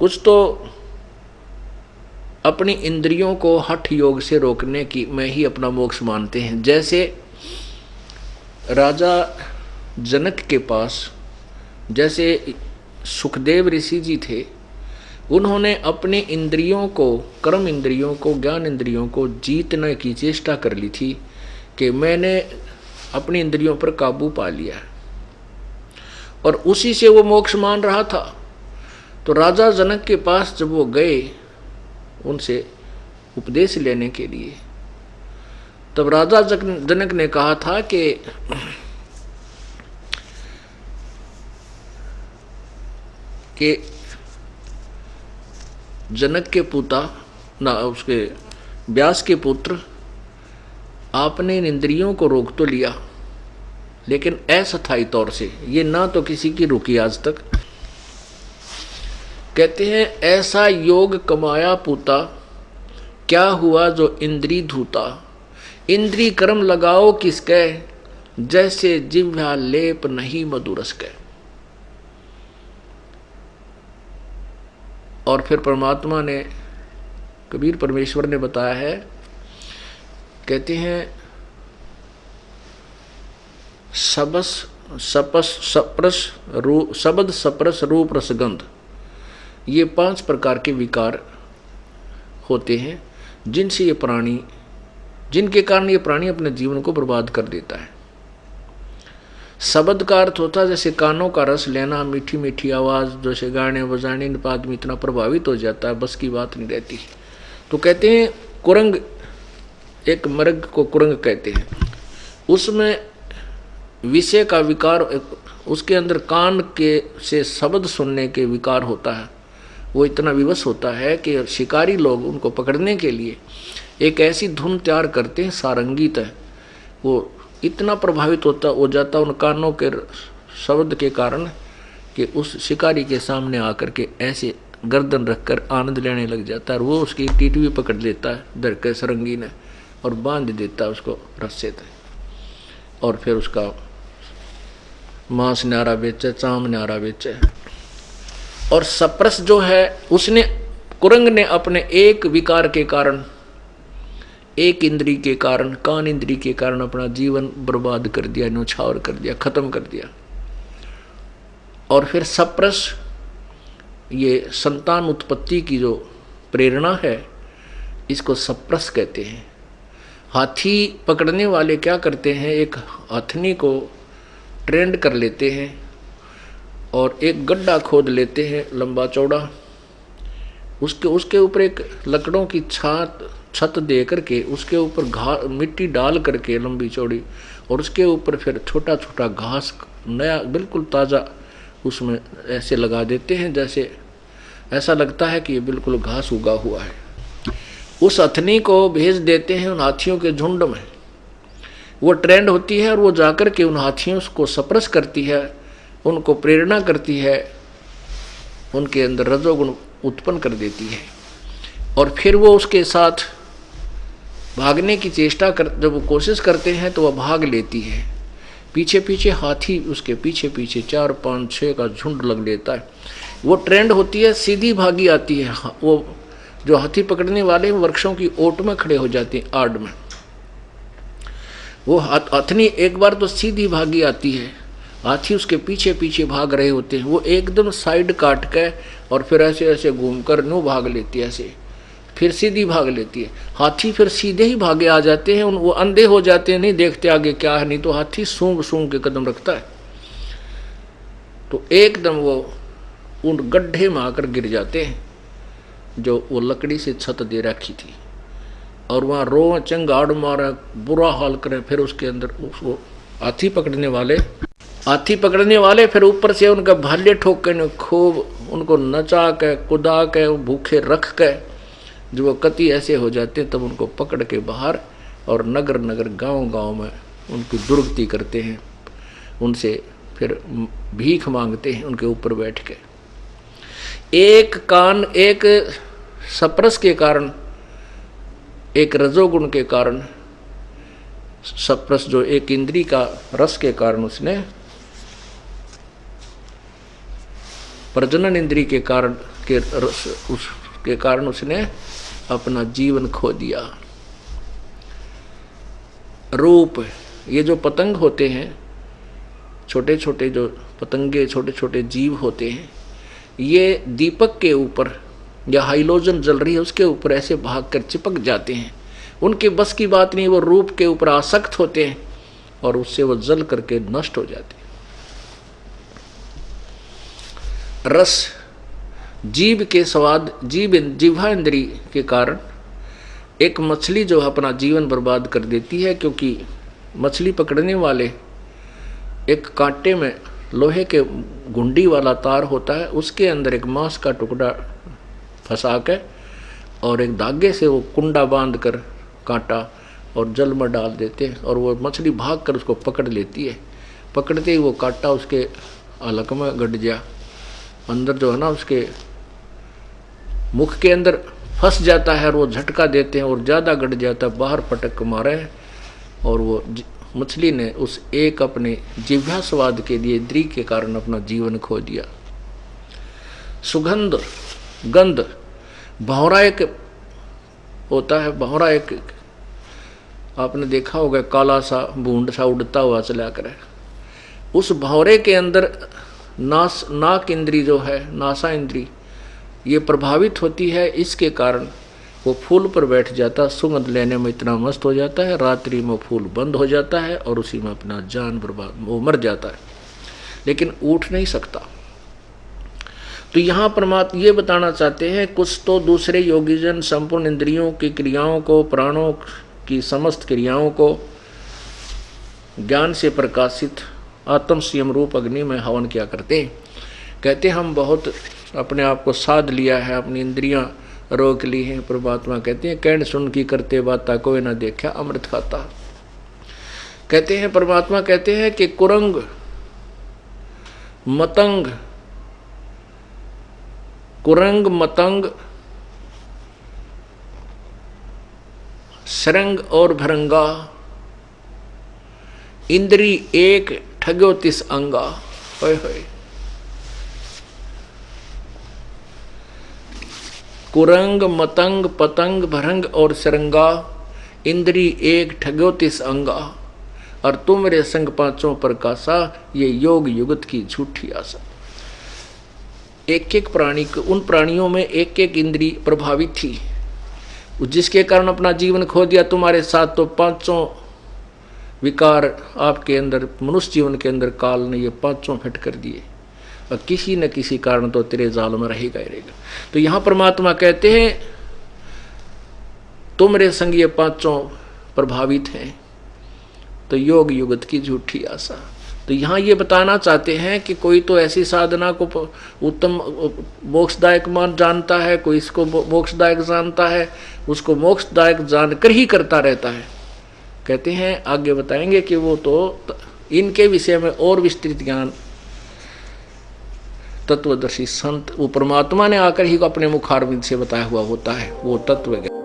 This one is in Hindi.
कुछ तो अपनी इंद्रियों को हठ योग से रोकने की में ही अपना मोक्ष मानते हैं। जैसे राजा जनक के पास जैसे सुखदेव ऋषि जी थे, उन्होंने अपने इंद्रियों को, कर्म इंद्रियों को, ज्ञान इंद्रियों को जीतने की चेष्टा कर ली थी कि मैंने अपनी इंद्रियों पर काबू पा लिया, और उसी से वो मोक्ष मान रहा था। तो राजा जनक के पास जब वो गए उनसे उपदेश लेने के लिए, तब राजा जनक ने कहा था कि जनक के पुता ना, उसके व्यास के पुत्र, आपने इन इंद्रियों को रोक तो लिया, लेकिन अस्थायी तौर से, ये ना तो किसी की रुकी आज तक। कहते हैं ऐसा योग कमाया पूता, क्या हुआ जो इंद्री धूता। इंद्री कर्म लगाओ किसके, जैसे जिह्वा लेप नहीं मधुरस के। और फिर परमात्मा ने, कबीर परमेश्वर ने बताया है, कहते हैं शब्द सप्रस रूप रसगंध, ये 5 प्रकार के विकार होते हैं जिनसे ये प्राणी, जिनके कारण ये प्राणी अपने जीवन को बर्बाद कर देता है। शब्द का अर्थ होता है जैसे कानों का रस लेना, मीठी मीठी आवाज़, जैसे गाने बजाने, इन पर आदमी इतना प्रभावित हो जाता है, बस की बात नहीं रहती। तो कहते हैं कुरंग, एक मृग को कुरंग कहते हैं, उसमें विषय का विकार, उसके अंदर कान के से शब्द सुनने के विकार होता है। वो इतना विवश होता है कि शिकारी लोग उनको पकड़ने के लिए एक ऐसी धुन तैयार करते हैं, सारंगीत है, वो इतना प्रभावित हो जाता उन कानों के शब्द के कारण कि उस शिकारी के सामने आकर के ऐसे गर्दन रखकर आनंद लेने लग जाता है, और वो उसकी टीटवी पकड़ लेता है धर के सरंगी ने और बांध देता है उसको रस्से से, और फिर उसका मांस न्यारा बेचे, चाम न्यारा बेचे। और सप्रस जो है, उसने, कुरंग ने अपने एक विकार के कारण, एक इंद्री के कारण, कान इंद्री के कारण अपना जीवन बर्बाद कर दिया, न्यौछावर कर दिया, खत्म कर दिया। और फिर सप्रस, ये संतान उत्पत्ति की जो प्रेरणा है, इसको सप्रस कहते हैं। हाथी पकड़ने वाले क्या करते हैं, एक हथनी को ट्रेंड कर लेते हैं और एक गड्ढा खोद लेते हैं लंबा चौड़ा, उसके ऊपर एक लकड़ों की छत दे करके उसके ऊपर मिट्टी डाल करके लंबी चौड़ी, और उसके ऊपर फिर छोटा छोटा घास नया बिल्कुल ताज़ा उसमें ऐसे लगा देते हैं, जैसे ऐसा लगता है कि ये बिल्कुल घास उगा हुआ है। उस हथनी को भेज देते हैं उन हाथियों के झुंड में, वो ट्रेंड होती है और वो जाकर के उन हाथियों को सप्रस करती है, उनको प्रेरणा करती है, उनके अंदर रजोगुण उत्पन्न कर देती है, और फिर वो उसके साथ भागने की चेष्टा कर, जब वो कोशिश करते हैं तो वह भाग लेती है। पीछे पीछे हाथी उसके पीछे पीछे 4, 5, 6 का झुंड लग लेता है। वो ट्रेंड होती है, सीधी भागी आती है। वो जो हाथी पकड़ने वाले वृक्षों की ओट में खड़े हो जाते हैं, आड़ में। वो हथनी एक बार तो सीधी भागी आती है, हाथी उसके पीछे पीछे भाग रहे होते हैं, वो एकदम साइड काट के और फिर ऐसे ऐसे घूमकर न्यू भाग लेती है, ऐसे फिर सीधी भाग लेती है। हाथी फिर सीधे ही भागे आ जाते हैं, वो अंधे हो जाते हैं, नहीं देखते आगे क्या है, नहीं तो हाथी सूंघ सूंघ के कदम रखता है, तो एकदम वो उन गड्ढे में आकर गिर जाते हैं जो वो लकड़ी से छत दे रखी थी, और वहाँ रो चंगाड़ मारा, बुरा हाल करें। फिर उसके अंदर उसको हाथी पकड़ने वाले फिर ऊपर से उनका भाले ठोक के खूब उनको नचा के कुदा के भूखे रख के, जो वो कति ऐसे हो जाते हैं तब उनको पकड़ के बाहर और नगर नगर गांव गांव में उनकी दुर्गति करते हैं, उनसे फिर भीख मांगते हैं उनके ऊपर बैठ के। एक सप्रस के कारण, एक रजोगुण के कारण, सप्रस जो एक इंद्री का रस के कारण, उसने प्रजनन इंद्री के कारण के रस उसके कारण उसने अपना जीवन खो दिया। रूप, ये जो पतंग होते हैं, छोटे छोटे जो पतंगे, छोटे छोटे जीव होते हैं, ये दीपक के ऊपर या हाइलोजन जल रही है उसके ऊपर ऐसे भाग कर चिपक जाते हैं। उनके बस की बात नहीं, वो रूप के ऊपर आसक्त होते हैं और उससे वो जल करके नष्ट हो जाते हैं। रस, जीव के स्वाद, जिह्वा इंद्री के कारण एक मछली जो अपना जीवन बर्बाद कर देती है, क्योंकि मछली पकड़ने वाले एक कांटे में लोहे के गुंडी वाला तार होता है, उसके अंदर एक मांस का टुकड़ा फंसा के और एक धागे से वो कुंडा बांध कर कांटा और जल में डाल देते हैं और वो मछली भाग कर उसको पकड़ लेती है। पकड़ते ही वो कांटा उसके हलक में गड़ गया, अंदर जो है ना उसके मुख के अंदर फंस जाता है और वो झटका देते हैं और ज़्यादा गड़ जाता है, बाहर पटक मारे और वो मछली ने उस एक अपने जिह्वा स्वाद के लिए इंद्री के कारण अपना जीवन खो दिया। सुगंध, गंध, भौरा एक होता है, भौरा एक आपने देखा होगा, काला सा बूंद सा उड़ता हुआ चला करे। उस भौरे के अंदर नाक इंद्री जो है, नासा इंद्री, ये प्रभावित होती है। इसके कारण वो फूल पर बैठ जाता, सुगंध लेने में इतना मस्त हो जाता है, रात्रि में फूल बंद हो जाता है और उसी में अपना जान बर्बाद, वो मर जाता है, लेकिन उठ नहीं सकता। तो यहाँ परमात्मा ये बताना चाहते हैं, कुछ तो दूसरे योगीजन संपूर्ण इंद्रियों की क्रियाओं को, प्राणों की समस्त क्रियाओं को ज्ञान से प्रकाशित आत्म संयम रूप अग्नि में हवन किया करते हैं। कहते हम बहुत अपने आप को साध लिया है, अपनी इंद्रियां रोक ली हैं। परमात्मा कहते हैं, कहन सुन की करते बाता कोई ना देखा अमृत खाता। कहते हैं परमात्मा कहते हैं कि कुरंग, मतंग, कुरंग, मतंग, सरंग और भरंगा, इंद्री एक ठग्यो तिस अंगा। होय होय। कुरंग, मतंग, पतंग, भरंग और सरंगा, इंद्री एक ठग्यो तिस अंगा, और तुम मेरे संग पांचों प्रकाशा, ये योग युगत की झूठी आशा। एक एक प्राणी, उन प्राणियों में एक एक इंद्री प्रभावित थी, जिसके कारण अपना जीवन खो दिया। तुम्हारे साथ तो पांचों विकार आपके अंदर, मनुष्य जीवन के अंदर काल ने ये पांचों फिट कर दिए, और किसी न किसी कारण तो तेरे जाल में रहेगा ही रहेगा। तो यहाँ परमात्मा कहते हैं, तुम मेरे संग ये पांचों प्रभावित हैं, तो योग युगत की झूठी आशा। तो यहाँ ये बताना चाहते हैं कि कोई तो ऐसी साधना को उत्तम मोक्षदायक मान जानता है, कोई इसको मोक्षदायक जानता है, उसको मोक्षदायक जानकर ही करता रहता है। कहते हैं आगे बताएंगे कि वो तो इनके विषय में और विस्तृत ज्ञान तत्वदर्शी संत, वो परमात्मा ने आकर ही अपने मुखारविंद से बताया हुआ होता है, वो तत्व ज्ञान।